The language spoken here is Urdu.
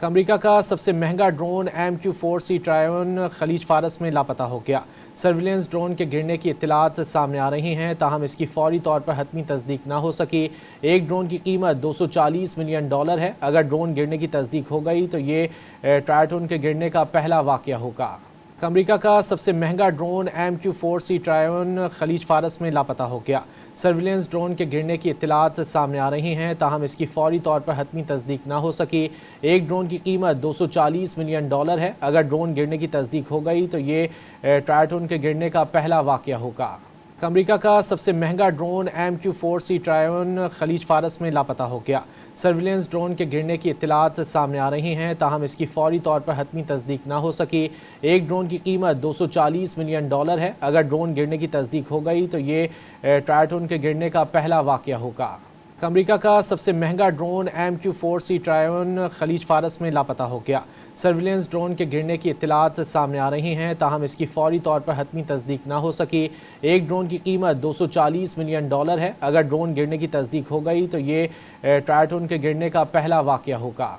امریکہ کا سب سے مہنگا ڈرون MQ-4C ٹرائیون خلیج فارس میں لاپتہ ہو گیا۔ سرویلنس ڈرون کے گرنے کی اطلاعات سامنے آ رہی ہیں، تاہم اس کی فوری طور پر حتمی تصدیق نہ ہو سکی۔ ایک ڈرون کی قیمت $240 ملین ہے۔ اگر ڈرون گرنے کی تصدیق ہو گئی تو یہ ٹرائیون کے گرنے کا پہلا واقعہ ہوگا۔ امریکہ کا سب سے مہنگا ڈرون MQ-4C ٹرائیون خلیج فارس میں لاپتہ ہو گیا۔ سرویلنس ڈرون کے گرنے کی اطلاعات سامنے آ رہی ہیں، تاہم اس کی فوری طور پر حتمی تصدیق نہ ہو سکی۔ ایک ڈرون کی قیمت $240 ملین ہے۔ اگر ڈرون گرنے کی تصدیق ہو گئی تو یہ ٹرائیون کے گرنے کا پہلا واقعہ ہوگا۔ امریکہ کا سب سے مہنگا ڈرون MQ-4C ٹرائیون خلیج فارس میں لاپتہ ہو گیا۔ سرویلنس ڈرون کے گرنے کی اطلاعات سامنے آ رہی ہیں، تاہم اس کی فوری طور پر حتمی تصدیق نہ ہو سکی۔ ایک ڈرون کی قیمت $240 ملین ہے۔ اگر ڈرون گرنے کی تصدیق ہو گئی تو یہ ٹرائیون کے گرنے کا پہلا واقعہ ہوگا۔ امریکہ کا سب سے مہنگا ڈرون MQ-4C ٹرائیون خلیج فارس میں لاپتہ ہو گیا۔ سرویلنس ڈرون کے گرنے کی اطلاعات سامنے آ رہی ہیں، تاہم اس کی فوری طور پر حتمی تصدیق نہ ہو سکی۔ ایک ڈرون کی قیمت $240 ملین ہے۔ اگر ڈرون گرنے کی تصدیق ہو گئی تو یہ ٹرائیون کے گرنے کا پہلا واقعہ ہوگا۔